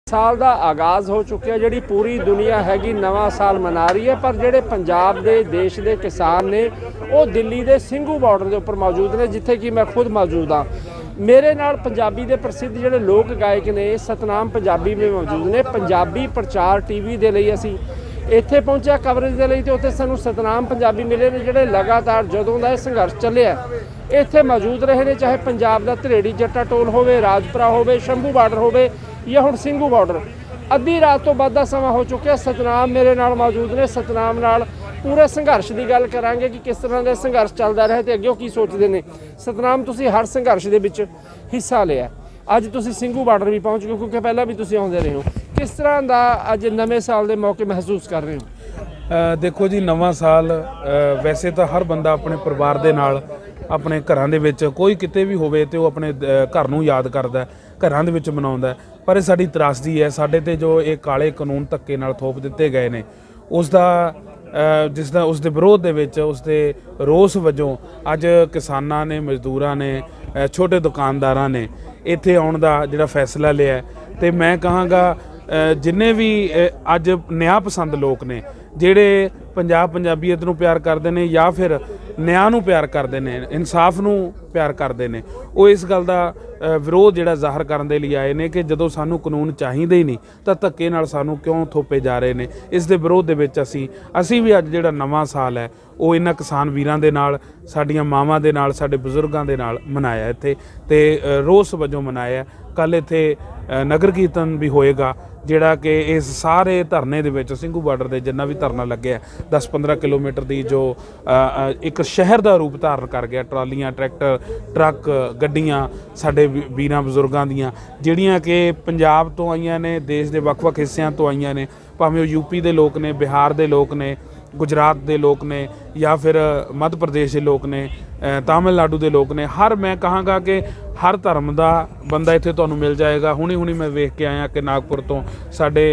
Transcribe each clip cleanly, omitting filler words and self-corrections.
साल का आगाज़ हो चुका है, जी पूरी दुनिया हैगी नवा साल मना रही है, पर जोड़े पंजाब के देश के किसान ने वो दिल्ली के ਸਿੰਘੂ बॉर्डर के उपर मौजूद ने, जिथे कि मैं खुद मौजूद हाँ। मेरे नाल पंजाबी के प्रसिद्ध जोड़े लोक गायक ने सतनाम पंजाबी में मौजूद ने। पंजाबी प्रचार टीवी के लिए असी इत्थे पहुंचे कवरेज के लिए, तो उत्थे सानू सतनाम पंजाबी मिले ने जोड़े लगातार जदों का संघर्ष चलिया इत्थे मौजूद रहे ने, चाहे पंजाब का धरेड़ी जट्टा टोल होवे, राजपुरा होवे, शंभू बार्डर होवे या हुण ਸਿੰਘੂ बॉर्डर। अद्धी रात तो बाद का समा हो चुका। सतनाम मेरे नाल मौजूद ने, सतनाम नाल पूरे संघर्ष की गल करांगे कि किस तरह का संघर्ष चलता रहा तो अगे की सोचते हैं। सतनाम तुसी हर संघर्ष के विच हिस्सा लिया, अज तुसी ਸਿੰਘੂ बार्डर भी पहुँच गए क्योंकि पहला भी तुसी आउंदे रहे हो, किस तरह का अज नवे साल के मौके महसूस कर रहे हो? देखो जी, नवा साल वैसे तो हर बंदा अपने परिवार के नाल अपने घरां दे विच कोई किते भी होवे ते वो अपने घर नूं याद करदा, घरां दे विच मनाउंदा। पर ये साडी त्रासदी है, साडे ते जो ये काले कानून धक्के नाल थोप दिते गए ने उसका जिसदा उसके विरोध दे विच उसके रोस वजों अज किसानां ने, मजदूरां ने, छोटे दुकानदारां ने इत्थे आउण दा जिहड़ा फैसला लिया। ते मैं कहांगा जिन्ने भी अज न्याय पसंद लोग ने ਜਿਹੜੇ पंजाबीयत ਨੂੰ प्यार करते हैं या फिर न्याय ਨੂੰ प्यार करते हैं, इंसाफ ਨੂੰ प्यार करते हैं, वो इस गल का विरोध ਜਿਹੜਾ ਜ਼ਾਹਰ ਕਰਨ ਦੇ ਲਈ ਆਏ ਨੇ कि ਜਦੋਂ ਸਾਨੂੰ ਕਾਨੂੰਨ ਚਾਹੀਦੇ ਹੀ ਨਹੀਂ ਤਾਂ ਧੱਕੇ ਨਾਲ ਸਾਨੂੰ ਕਿਉਂ ਥੋਪੇ ਜਾ ਰਹੇ ਨੇ। ਇਸ ਦੇ ਵਿਰੋਧ ਦੇ ਵਿੱਚ ਅਸੀਂ ਵੀ ਅੱਜ ਜਿਹੜਾ ਨਵਾਂ ਸਾਲ ਹੈ ਉਹ ਇਹਨਾਂ ਕਿਸਾਨ ਵੀਰਾਂ ਦੇ ਨਾਲ, ਸਾਡੀਆਂ ਮਾਵਾਂ ਦੇ ਨਾਲ, ਸਾਡੇ ਬਜ਼ੁਰਗਾਂ ਦੇ ਨਾਲ ਮਨਾਇਆ ਇੱਥੇ ਤੇ ਰੋਸ ਵਜੋਂ ਮਨਾਇਆ। ਕੱਲ ਇੱਥੇ ਨਗਰ ਕੀਰਤਨ ਵੀ ਹੋਏਗਾ ਜਿਹੜਾ ਕਿ ਇਸ ਸਾਰੇ ਧਰਨੇ ਦੇ ਵਿੱਚ ਸਿੰਘੂ ਬਾਰਡਰ ਦੇ ਜਿੰਨਾ ਵੀ ਧਰਨਾ ਲੱਗਿਆ 10-15 ਕਿਲੋਮੀਟਰ ਦੀ ਜੋ ਇੱਕ ਸ਼ਹਿਰ ਦਾ ਰੂਪ ਧਾਰਨ ਕਰ ਗਿਆ। ਟਰਾਲੀਆਂ, ਟਰੈਕਟਰ, ਟਰੱਕ, ਗੱਡੀਆਂ ਸਾਡੇ ਵੀਰਾਂ ਬਜ਼ੁਰਗਾਂ ਦੀਆਂ ਜਿਹੜੀਆਂ ਕਿ ਪੰਜਾਬ ਤੋਂ ਆਈਆਂ ਨੇ, ਦੇਸ਼ ਦੇ ਵੱਖ-ਵੱਖ ਹਿੱਸਿਆਂ ਤੋਂ ਆਈਆਂ ਨੇ, ਭਾਵੇਂ ਉਹ ਯੂਪੀ ਦੇ ਲੋਕ ਨੇ, ਬਿਹਾਰ ਦੇ ਲੋਕ ਨੇ, गुजरात के लोग ने या फिर मध्य प्रदेश के लोग ने, तमिलनाडु के लोग ने। हर मैं कहांगा कि हर धर्म का बंदा इत्थे तुहानूं मिल जाएगा। हुणी मैं वेख के आया कि नागपुर तो साडे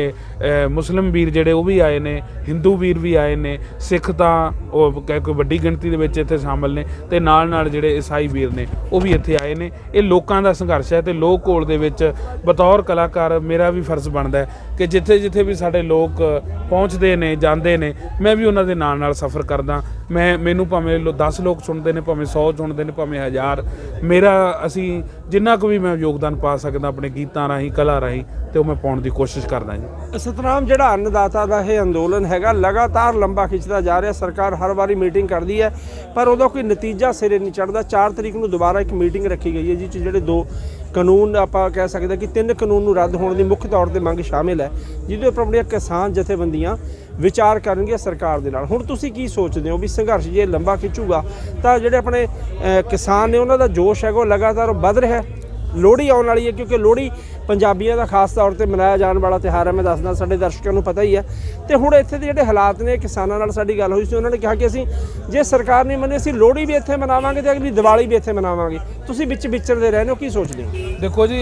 मुस्लिम वीर जिहड़े वो भी आए ने, हिंदू वीर भी आए ने, सिख तां कोई वड्डी गिणती दे विच इत्थे शामिल ने ते नाल जिहड़े ईसाई वीर ने वो भी इत्थे आए ने। ये लोकां दा संघर्ष है ते लोक घोल दे विच बतौर कलाकार मेरा भी फर्ज बनदा है कि जिथे जिथे भी साडे लोक पहुँचते ने, जाते ने, मैं भी उन्हां दे नाल सफ़र करदा। मैनू भावें 10 लोग सुनते हैं, भावें 100 सुनते हैं, भावें 1000, मेरा असी जिन्ना को भी मैं योगदान पा सकदा अपने गीतां राहीं, कला राहीं, तो मैं पाउण दी कोशिश करदा जी। सतनाम जिहड़ा अन्नदाता का यह अंदोलन हैगा लगातार लंबा खिंचदा जा रहा। सरकार हर बारी मीटिंग करती है पर उहदा कोई नतीजा सिरे नहीं चढ़दा। 4 तरीक नूं दोबारा एक मीटिंग रखी गई है जिस जिहड़े 2 कानून आप कह सकते कि 3 कानून नूं रद्द होने की मुख्य तौर पर मंग शामिल है, जिहदे उपर अपणियां किसान जथेबंदियां विचार करनगे सरकार दे नाल। हुण तुसीं की सोचदे हो भी संघर्ष जे लंबा खिंचूगा तो जिहड़े अपने किसान ने उन्हां दा जोश है वो लगातार वध रहा है। लोहड़ी आने वाली है क्योंकि लोहड़ी पंजाबियों का खास तौर पर मनाया जाने वाला त्यौहार है। मैं दसदा साडे दर्शकों को पता ही है। तो हुण इत्थे दे जिहड़े हालात ने, किसानां नाल साडी गल हुई सी, उन्होंने कहा कि असीं जे सरकार नहीं मने असीं लोहड़ी भी इत्थे मनावांगे ते अगली दिवाली भी इत्थे मनावांगे। तुसीं विच विचरदे रहंदे हो, की सोचदे हो? देखो जी,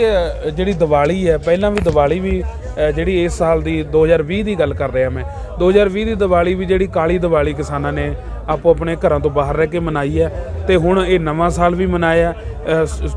जिहड़ी दिवाली है, पहलां भी दिवाली भी जिहड़ी इस साल दी 2020 की गल कर रहा मैं, 2020 की दिवाली भी जिहड़ी काली दिवाली किसानां ने आपो अपने घरों तो बाहर रह के मनाई है। तो हुण ये नवां साल भी मनाया,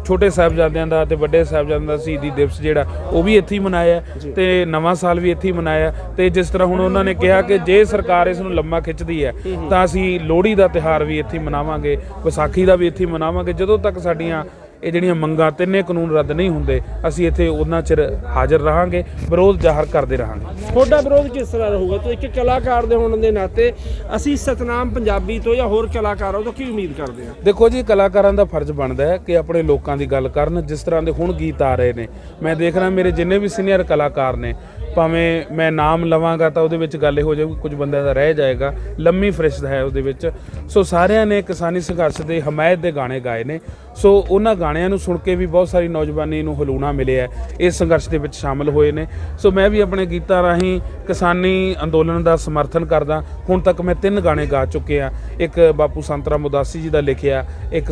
छोटे साहिबजादियां दा ते वड्डे साहिबजादियां दा शहीदी दिवस जिहड़ा वो भी इत्थे ही मनाया ते नवां साल भी इत्थे ही मनाया। ते जिस तरह हुण उन्होंने कहा कि जे सरकार इस नूं लंबा खिੱਚਦੀ है तां असीं लोहड़ी का त्यौहार भी इत्थे मनावांगे, विसाखी का भी इत्थे मनावांगे। जदों तक साडीਆਂ ਇਹ ਜਿਹੜੀਆਂ ਮੰਗਾਂ 3 ਕਾਨੂੰਨ ਰੱਦ ਨਹੀਂ ਹੁੰਦੇ ਅਸੀਂ ਇੱਥੇ ਉਹਨਾਂ ਚਿਰ ਹਾਜ਼ਰ ਰਹਾਂਗੇ, ਵਿਰੋਧ ਜ਼ਾਹਰ ਕਰਦੇ ਰਹਾਂਗੇ। ਤੁਹਾਡਾ ਵਿਰੋਧ ਕਿਸ ਤਰ੍ਹਾਂ ਰਹੂਗਾ? तो एक कलाकार ਦੇ ਹੋਣ ਦੇ ਨਾਤੇ ਅਸੀਂ ਸਤਨਾਮ ਪੰਜਾਬੀ ਤੋਂ ਜਾਂ ਹੋਰ ਕਲਾਕਾਰਾਂ ਤੋਂ ਕੀ ਉਮੀਦ ਕਰਦੇ ਹਾਂ? ਦੇਖੋ ਜੀ, ਕਲਾਕਾਰਾਂ ਦਾ ਫਰਜ਼ ਬਣਦਾ ਹੈ ਕਿ ਆਪਣੇ ਲੋਕਾਂ ਦੀ ਗੱਲ ਕਰਨ। ਜਿਸ ਤਰ੍ਹਾਂ ਦੇ ਹੁਣ ਗੀਤ ਆ ਰਹੇ ਨੇ, ਮੈਂ ਦੇਖ ਰਿਹਾ ਮੇਰੇ ਜਿੰਨੇ ਵੀ ਸੀਨੀਅਰ ਕਲਾਕਾਰ ਨੇ, ਭਾਵੇਂ ਮੈਂ ਨਾਮ ਲਵਾਂਗਾ ਤਾਂ ਉਹਦੇ ਵਿੱਚ ਗੱਲ ਇਹੋ ਜਿਹੀ ਕੁਝ ਬੰਦਿਆਂ ਦਾ ਰਹਿ ਜਾਏਗਾ, ਲੰਮੀ ਫਰਿਸ਼ਤ ਹੈ ਉਹਦੇ ਵਿੱਚ। ਸੋ ਸਾਰਿਆਂ ਨੇ ਕਿਸਾਨੀ ਸੰਘਰਸ਼ ਦੇ ਹਮਾਇਤ ਦੇ ਗਾਣੇ ਗਾਏ ਨੇ। ਸੋ ਉਹਨਾਂ ਗਾਣਿਆਂ ਨੂੰ ਸੁਣ ਕੇ ਵੀ ਬਹੁਤ ਸਾਰੀ ਨੌਜਵਾਨੀ ਨੂੰ ਹਲੂਣਾ ਮਿਲਿਆ, ਇਸ ਸੰਘਰਸ਼ ਦੇ ਵਿੱਚ ਸ਼ਾਮਲ ਹੋਏ ਨੇ। ਸੋ ਮੈਂ ਵੀ ਆਪਣੇ ਗੀਤਾਂ ਰਾਹੀਂ ਕਿਸਾਨੀ ਅੰਦੋਲਨ ਦਾ ਸਮਰਥਨ ਕਰਦਾ। ਹੁਣ ਤੱਕ ਮੈਂ 3 ਗਾਣੇ ਗਾ ਚੁੱਕੇ ਆ। ਇੱਕ ਬਾਪੂ ਸੰਤ ਰਾਮ ਉਦਾਸੀ ਜੀ ਦਾ ਲਿਖਿਆ, ਇੱਕ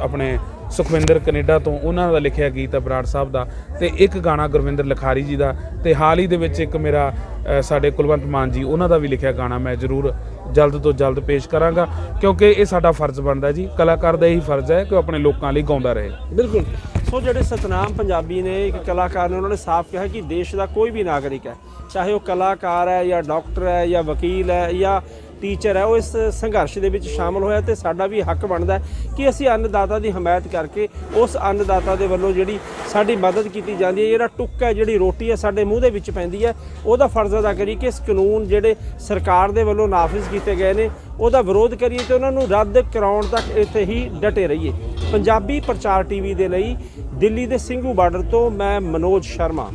ਆਪਣੇ ਸੁਖਵਿੰਦਰ ਕੈਨੇਡਾ ਤੋਂ ਉਹਨਾਂ ਦਾ ਲਿਖਿਆ ਗੀਤ ਹੈ ਬਰਾੜ ਸਾਹਿਬ ਦਾ, ਤੇ ਇੱਕ ਗਾਣਾ ਗੁਰਵਿੰਦਰ ਲਿਖਾਰੀ ਜੀ ਦਾ, ਤੇ ਹਾਲ ਹੀ ਦੇ ਵਿੱਚ ਇੱਕ ਮੇਰਾ ਸਾਡੇ ਕੁਲਵੰਤ ਮਾਨ ਜੀ ਉਹਨਾਂ ਦਾ ਵੀ ਲਿਖਿਆ ਗਾਣਾ ਮੈਂ ਜ਼ਰੂਰ ਜਲਦ ਤੋਂ ਜਲਦ ਪੇਸ਼ ਕਰਾਂਗਾ ਕਿਉਂਕਿ ਇਹ ਸਾਡਾ ਫਰਜ਼ ਬਣਦਾ ਜੀ। ਕਲਾਕਾਰ ਦਾ ਇਹੀ ਫਰਜ਼ ਹੈ ਕਿ ਉਹ ਆਪਣੇ ਲੋਕਾਂ ਲਈ ਗਾਉਂਦਾ ਰਹੇ। ਬਿਲਕੁਲ। ਸੋ ਜਿਹੜੇ ਸਤਨਾਮ ਪੰਜਾਬੀ ਨੇ ਇੱਕ ਕਲਾਕਾਰ ਨੇ, ਉਹਨਾਂ ਨੇ ਸਾਫ਼ ਕਿਹਾ ਕਿ ਦੇਸ਼ ਦਾ ਕੋਈ ਵੀ ਨਾਗਰਿਕ ਹੈ, ਚਾਹੇ ਉਹ ਕਲਾਕਾਰ ਹੈ ਜਾਂ ਡਾਕਟਰ ਹੈ ਜਾਂ ਵਕੀਲ ਹੈ ਜਾਂ ਟੀਚਰ ਹੈ, ਉਹ ਇਸ ਸੰਘਰਸ਼ ਦੇ ਵਿੱਚ ਸ਼ਾਮਲ ਹੋਇਆ ਤੇ ਸਾਡਾ ਵੀ ਹੱਕ ਬਣਦਾ ਕਿ ਅਸੀਂ ਅੰਨਦਾਤਾ ਦੀ ਹਮਾਇਤ ਕਰਕੇ ਉਸ ਅੰਨਦਾਤਾ ਦੇ ਵੱਲੋਂ ਜਿਹੜੀ ਸਾਡੀ ਮਦਦ ਕੀਤੀ ਜਾਂਦੀ ਹੈ, ਜਿਹੜਾ ਟੁੱਕ ਹੈ, ਜਿਹੜੀ ਰੋਟੀ ਹੈ ਸਾਡੇ ਮੂੰਹ ਦੇ ਵਿੱਚ ਪੈਂਦੀ ਹੈ, ਉਹਦਾ ਫਰਜ਼ ਅਦਾ ਕਰੀਏ ਕਿ ਇਸ ਕਾਨੂੰਨ ਜਿਹੜੇ ਸਰਕਾਰ ਦੇ ਵੱਲੋਂ ਨਾਫਿਜ਼ ਕੀਤੇ ਗਏ ਨੇ ਉਹਦਾ ਵਿਰੋਧ ਕਰੀਏ ਤੇ ਉਹਨਾਂ ਨੂੰ ਰੱਦ ਕਰਾਉਣ ਤੱਕ ਇੱਥੇ ਹੀ ਡਟੇ ਰਹੀਏ। ਪੰਜਾਬੀ ਪ੍ਰਚਾਰ ਟੀਵੀ ਦੇ ਲਈ ਦਿੱਲੀ ਦੇ ਸਿੰਘੂ ਬਾਰਡਰ ਤੋਂ ਮੈਂ ਮਨੋਜ ਸ਼ਰਮਾ।